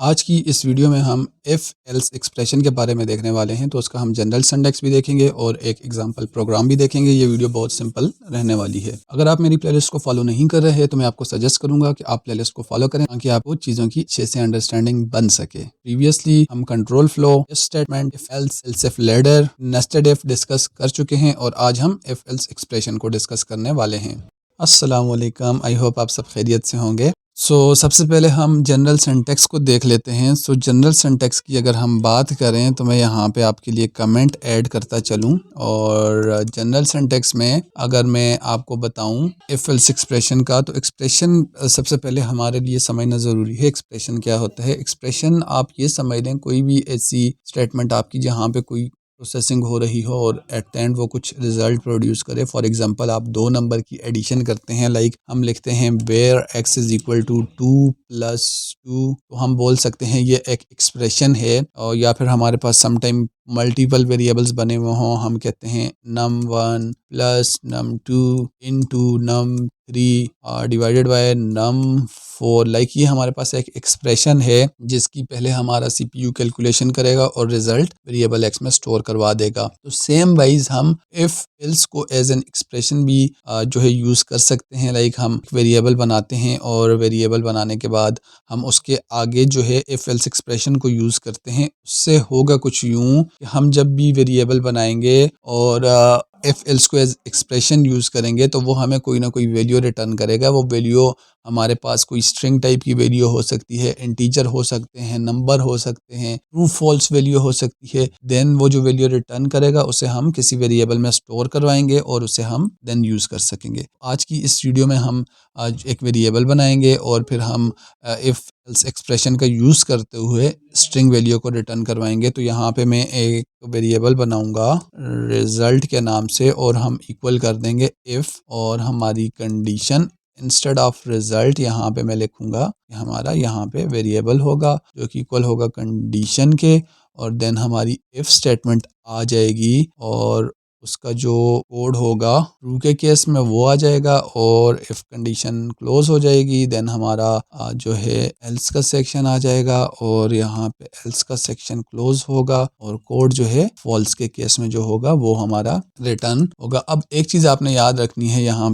आज की इस वीडियो में हम इफ़ एल्स एक्सप्रेशन के बारे में देखने वाले हैं। तो उसका हम जनरल सिंटैक्स भी देखेंगे और एक एग्जांपल प्रोग्राम भी देखेंगे। ये वीडियो बहुत सिंपल रहने वाली है। अगर आप मेरी प्लेलिस्ट को फॉलो नहीं कर रहे हैं तो मैं आपको सजेस्ट करूंगा कि आप प्लेलिस्ट को फॉलो करें ताकि आपको चीज़ों की अच्छे से अंडरस्टैंडिंग बन सके। प्रीवियसली हम control flow, if statement, if else, else if ladder, nested if discuss कर चुके हैं और आज हम इफ एल्स एक्सप्रेशन को डिस्कस करने वाले हैं। अस्सलाम वालेकुम, आई होप आप सब खैरियत से होंगे। सबसे पहले हम जनरल सिंटैक्स को देख लेते हैं। जनरल सिंटैक्स की अगर हम बात करें तो मैं यहाँ पे आपके लिए कमेंट ऐड करता चलूँ। और जनरल सिंटैक्स में अगर मैं आपको बताऊँ इफ एल्स एक्सप्रेशन का, तो एक्सप्रेशन सबसे पहले हमारे लिए समझना ज़रूरी है। एक्सप्रेशन क्या होता है? एक्सप्रेशन आप ये समझ लें, कोई भी ऐसी स्टेटमेंट आपकी जहाँ पे कोई प्रोसेसिंग हो रही हो और एट द एंड वो कुछ रिजल्ट प्रोड्यूस करे। फॉर एग्जांपल, आप दो नंबर की एडिशन करते हैं, लाइक हम लिखते हैं where x is equal to 2 + 2, तो हम बोल सकते हैं ये एक एक्सप्रेशन है। और या फिर हमारे पास समटाइम मल्टीपल वेरिएबल्स बने हुए हों, हम कहते हैं num1 + num2 into num3 divided by num4। Like ये हमारे पास एक एक्सप्रेशन है जिसकी पहले हमारा CPU कैलकुलेशन करेगा और रिजल्ट वेरिएबल x में स्टोर करवा देगा। तो सेम वाइज हम इफ एल्स को एज एन एक्सप्रेशन भी जो है यूज़ कर सकते हैं। लाइक हम वेरिएबल बनाते हैं और वेरिएबल बनाने के बाद हम उसके आगे जो है इफ एल्स एक्सप्रेशन को यूज़ करते हैं। उससे होगा कुछ यूँ कि हम जब भी वेरिएबल बनाएंगे और इफ एल्स को एज एक्सप्रेशन यूज़ करेंगे तो वो हमें कोई ना कोई वैल्यू रिटर्न करेगा। वो वैल्यू हमारे पास कोई स्ट्रिंग टाइप की वैल्यू हो सकती है, इंटीजर हो सकते हैं, नंबर हो सकते हैं, ट्रू फॉल्स वैल्यू हो सकती है। देन वो जो वैल्यू रिटर्न करेगा उसे हम किसी वेरिएबल में स्टोर करवाएंगे और उसे हम देन यूज़ कर सकेंगे। आज की इस वीडियो में हम आज एक वेरिएबल बनाएंगे और फिर हम इफ एल्स एक्सप्रेशन का यूज़ करते हुए स्ट्रिंग वैल्यू को रिटर्न करवाएंगे। तो यहाँ पे मैं एक वेरिएबल बनाऊंगा रिजल्ट के नाम से और हम इक्वल कर देंगे इफ़, और हमारी कंडीशन इंस्टेड ऑफ रिजल्ट यहाँ पे मैं लिखूंगा कि हमारा यहाँ पे वेरिएबल होगा जो कि इक्वल होगा कंडीशन के। और देन हमारी इफ स्टेटमेंट आ जाएगी और उसका जो कोड होगा ट्रू के केस में वो आ जाएगा और इफ कंडीशन क्लोज हो जाएगी देन हमारा जो है एल्स का सेक्शन आ जाएगा और यहाँ पे एल्स का सेक्शन क्लोज होगा और कोड जो है फॉल्स के केस में जो होगा वो हमारा रिटर्न होगा। अब एक चीज़ आपने याद रखनी है, यहाँ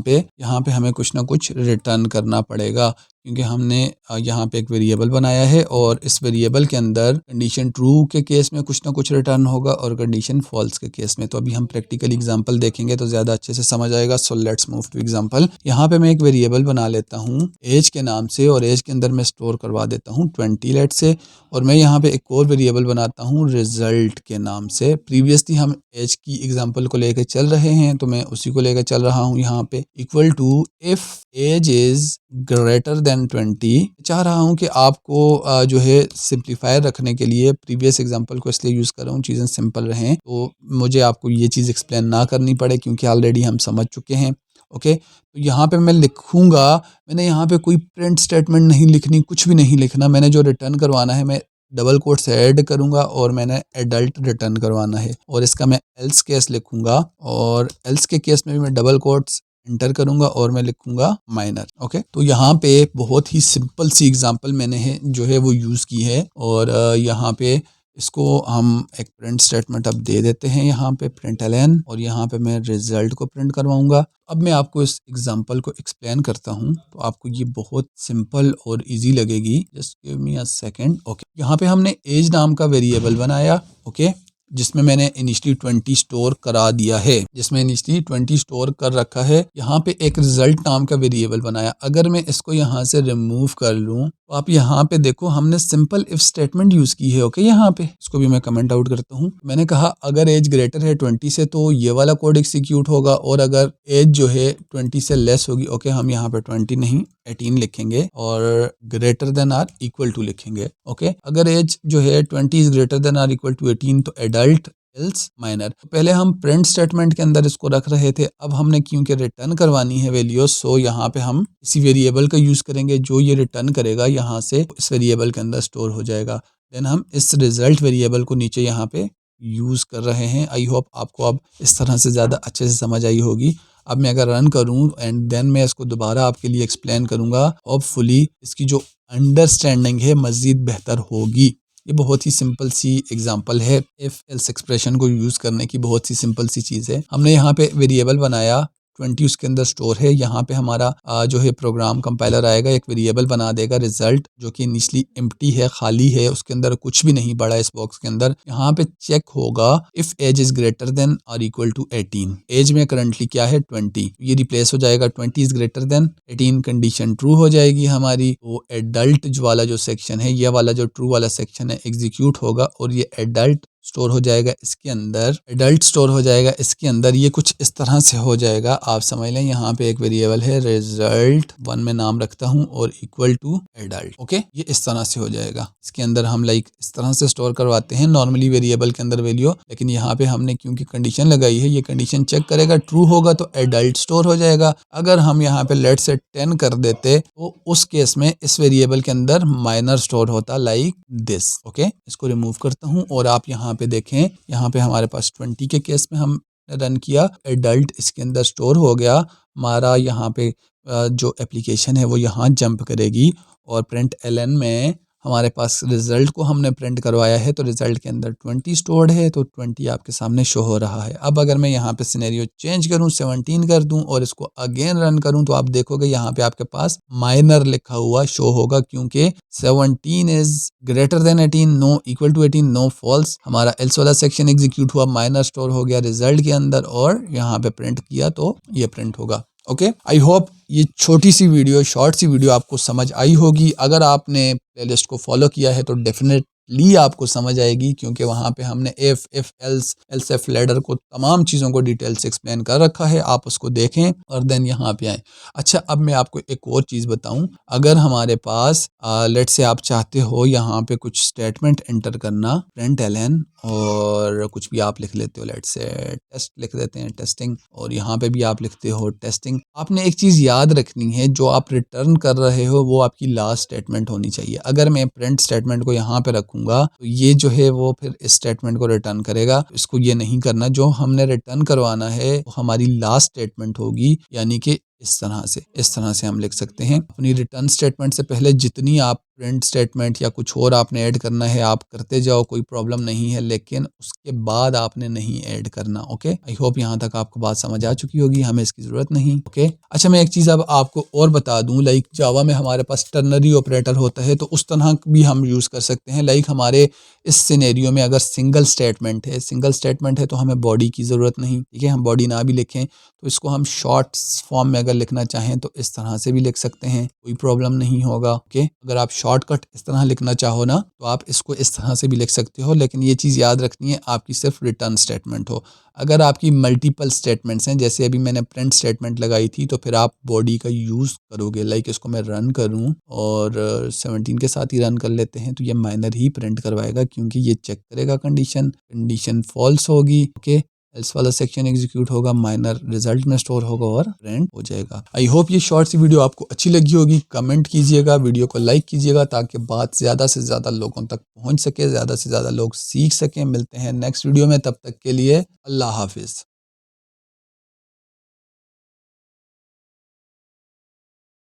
पे हमें कुछ ना कुछ रिटर्न करना पड़ेगा क्योंकि हमने यहाँ पे एक वेरिएबल बनाया है और इस वेरिएबल के अंदर कंडीशन ट्रू के केस में कुछ ना कुछ रिटर्न होगा और कंडीशन फॉल्स के केस में। तो अभी हम प्रैक्टिकल एग्जांपल देखेंगे तो ज़्यादा अच्छे से समझ आएगा। So let's move two example. यहाँ पे मैं एक वेरिएबल बना लेता हूँ एज के नाम से और एज के अंदर मैं स्टोर करवा देता हूँ 20 लेट से। और मैं यहाँ पे एक और वेरिएबल बनाता हूँ रिजल्ट के नाम से। प्रीवियसली हम एज की एग्जाम्पल को लेकर चल रहे हैं तो मैं उसी को लेकर चल रहा हूँ। यहाँ पे equal to if age is greater than 20। चाह रहा हूँ कि आपको जो है सिंप्लीफायर रखने के लिए प्रीवियस एग्जांपल को इसलिए यूज़ कर रहा हूँ चीज़ें सिंपल रहें, तो मुझे आपको ये चीज़ एक्सप्लेन ना करनी पड़े क्योंकि ऑलरेडी हम समझ चुके हैं। ओके, तो यहाँ पे मैं लिखूँगा, मैंने यहाँ पे कोई प्रिंट स्टेटमेंट नहीं लिखनी, कुछ भी नहीं लिखना। मैंने जो रिटर्न करवाना है मैं डबल कोट से ऐड करूँगा और मैंने एडल्ट रिटर्न करवाना है और इसका मैं एल्स केस लिखूँगा और एल्स के केस में भी मैं डबल कोट्स इंटर करूंगा और मैं लिखूंगा माइनर। ओके, तो यहाँ पे बहुत ही सिंपल सी एग्जांपल मैंने जो है वो यूज़ की है और यहाँ पे इसको हम एक प्रिंट स्टेटमेंट अब दे देते हैं, यहाँ पे println, और यहाँ पे मैं रिजल्ट को प्रिंट करवाऊंगा। अब मैं आपको इस एग्जांपल को एक्सप्लेन करता हूँ तो आपको ये बहुत सिंपल और इजी लगेगी। Just give me a second. Okay, यहाँ पे हमने एज नाम का वेरिएबल बनाया, ओके, जिसमें मैंने इनिशियली 20 स्टोर करा दिया है, जिसमें इनिशियली 20 स्टोर कर रखा है। यहाँ पे एक रिजल्ट नाम का वेरिएबल बनाया। अगर मैं इसको यहाँ से रिमूव कर लूँ तो आप यहाँ पे देखो हमने सिंपल इफ स्टेटमेंट यूज़ की है। ओके, यहाँ पे इसको भी मैं कमेंट आउट करता हूँ। मैंने कहा अगर एज ग्रेटर है 20 से तो ये वाला कोड एग्जीक्यूट होगा और अगर एज जो है 20 से लेस होगी, ओके, हम यहाँ पे 20 नहीं 18 लिखेंगे और greater than or equal to लिखेंगे। ओके, अगर एज जो है 20 is greater than or equal to 18 तो एडल्ट एल्स माइनर। पहले हम प्रिंट स्टेटमेंट के अंदर इसको रख रहे थे, अब हमने क्योंकि रिटर्न करवानी है वैल्यूज, सो यहाँ पे हम इसी वेरिएबल का यूज़ करेंगे। जो ये रिटर्न करेगा यहाँ से इस वेरिएबल के अंदर स्टोर हो जाएगा। देन हम इस रिजल्ट वेरिएबल को नीचे यहाँ पे यूज़ कर रहे हैं। आई होप आपको अब इस तरह से ज़्यादा अच्छे से समझ आई होगी। अब मैं अगर रन करूं एंड देन मैं इसको दोबारा आपके लिए एक्सप्लेन करूंगा, होपफुली इसकी जो अंडरस्टैंडिंग है मज़ीद बेहतर होगी। ये बहुत ही सिंपल सी एग्जांपल है, इफ एल्स एक्सप्रेशन को यूज़ करने की बहुत सी सिंपल सी चीज़ है। हमने यहाँ पे वेरिएबल बनाया 20 उसके अंदर स्टोर है। यहाँ पे हमारा जो है प्रोग्राम कंपाइलर आएगा, एक वेरिएबल बना देगा रिजल्ट, जो कि इनिशियली एम्प्टी है, खाली है, उसके अंदर कुछ भी नहीं पड़ा इस बॉक्स के अंदर। यहाँ पे चेक होगा if age is greater than और इक्वल टू 18। एज में करंटली क्या है 20, ये रिप्लेस हो जाएगा 20 is greater than 18, condition true हो जाएगी हमारी। वो एडल्ट जो वाला जो सेक्शन है, ये वाला जो ट्रू वाला सेक्शन है एग्जीक्यूट होगा और ये एडल्ट स्टोर हो जाएगा इसके अंदर, एडल्ट स्टोर हो जाएगा इसके अंदर। ये कुछ इस तरह से हो जाएगा, आप समझ लें। यहाँ पे एक वेरिएबल है रिजल्ट 1 में नाम रखता हूँ और इक्वल टू एडल्ट, ओके। ये इस तरह से हो जाएगा। इसके अंदर हम लाइक इस तरह से स्टोर करवाते हैं नॉर्मली वेरिएबल के अंदर वैल्यू, लेकिन यहाँ पे हमने क्योंकि कंडीशन लगाई है, ये कंडीशन चेक करेगा, ट्रू होगा तो एडल्ट स्टोर हो जाएगा। अगर हम यहाँ पे लेट से 10 कर देते तो उस केस में इस वेरिएबल के अंदर माइनर स्टोर होता लाइक दिस, ओके। इसको रिमूव करता हूँ और आप यहाँ पे देखें, यहाँ पे हमारे पास 20 के केस में हम रन किया, एडल्ट इसके अंदर स्टोर हो गया हमारा। यहाँ पे जो एप्लीकेशन है वो यहाँ जंप करेगी और प्रिंट एलन में हमारे पास रिजल्ट को हमने प्रिंट करवाया है, तो रिजल्ट के अंदर 20 स्टोर्ड है, तो 20 आपके सामने शो हो रहा है। अब अगर मैं यहाँ पे सिनेरियो चेंज करूँ, 17 कर दूं और इसको अगेन रन करूं, तो आप देखोगे यहाँ पे आपके पास माइनर लिखा हुआ शो होगा, क्योंकि 17 is greater than 18, no equal to 18, no false. हमारा एल्स वाला सेक्शन एग्जीक्यूट हुआ, माइनर स्टोर हो गया रिजल्ट के अंदर और यहाँ पे प्रिंट किया तो ये प्रिंट होगा, ओके। आई होप ये छोटी सी वीडियो, शॉर्ट सी वीडियो आपको समझ आई होगी। अगर आपने प्लेलिस्ट को फॉलो किया है तो डेफिनेटली आपको समझ आएगी, क्योंकि वहाँ पे हमने इफ एल्स इफ लैडर को तमाम चीज़ों को डिटेल से एक्सप्लेन कर रखा है। आप उसको देखें और देन यहाँ पे आएँ। अच्छा, अब मैं आपको एक और चीज़ बताऊँ। अगर हमारे पास लेट से आप चाहते हो यहाँ पे कुछ स्टेटमेंट एंटर करना, प्रिंट एलन और कुछ भी आप लिख लेते हो, लेट से टेस्ट लिख देते हैं, टेस्टिंग, और यहाँ पे भी आप लिखते हो टेस्टिंग। आपने एक चीज़ याद रखनी है, जो आप रिटर्न कर रहे हो वो आपकी लास्ट स्टेटमेंट होनी चाहिए। अगर मैं प्रिंट स्टेटमेंट को यहाँ पे रखूँगा तो ये जो है वो फिर इस स्टेटमेंट को रिटर्न करेगा। इसको ये नहीं करना, जो हमने रिटर्न करवाना है वो हमारी लास्ट स्टेटमेंट होगी, यानी कि इस तरह से हम लिख सकते हैं। अपनी रिटर्न स्टेटमेंट से पहले जितनी आप प्रिंट स्टेटमेंट या कुछ और आपने ऐड करना है आप करते जाओ, कोई प्रॉब्लम नहीं है, लेकिन उसके बाद आपने नहीं ऐड करना, ओके। आई होप यहाँ तक आपको बात समझ आ चुकी होगी, हमें इसकी ज़रूरत नहीं, ओके। अच्छा, मैं एक चीज़ अब आपको और बता दूँ, लाइक जावा में हमारे पास टर्नरी ऑपरेटर होता है, तो उस तरह भी हम यूज़ कर सकते हैं। लाइक हमारे इस सिनेरियो में अगर सिंगल स्टेटमेंट है तो हमें बॉडी की ज़रूरत नहीं, ठीक है। हम बॉडी ना भी लिखें तो इसको हम शॉर्ट फॉर्म में अगर लिखना चाहें तो इस तरह से भी लिख सकते हैं, कोई प्रॉब्लम नहीं होगा, ओके। अगर आप शॉर्टकट इस तरह लिखना चाहो ना तो आप इसको इस तरह से भी लिख सकते हो, लेकिन ये चीज़ याद रखनी है आपकी सिर्फ रिटर्न स्टेटमेंट हो। अगर आपकी मल्टीपल स्टेटमेंट्स हैं, जैसे अभी मैंने प्रिंट स्टेटमेंट लगाई थी, तो फिर आप बॉडी का यूज़ करोगे। लाइक इसको मैं रन करूं और 17 के साथ ही रन कर लेते हैं, तो ये माइनर ही प्रिंट करवाएगा, क्योंकि ये चेक करेगा कंडीशन फॉल्स होगी, ओके। एल्स वाला सेक्शन एग्जीक्यूट होगा, माइनर रिजल्ट में स्टोर होगा और प्रिंट हो जाएगा। आई होप ये शॉर्ट सी वीडियो आपको अच्छी लगी होगी। कमेंट कीजिएगा, वीडियो को लाइक कीजिएगा, ताकि बात ज़्यादा से ज़्यादा लोगों तक पहुंच सके, ज़्यादा से ज़्यादा लोग सीख सकें। मिलते हैं नेक्स्ट वीडियो में, तब तक के लिए अल्लाह हाफिज़।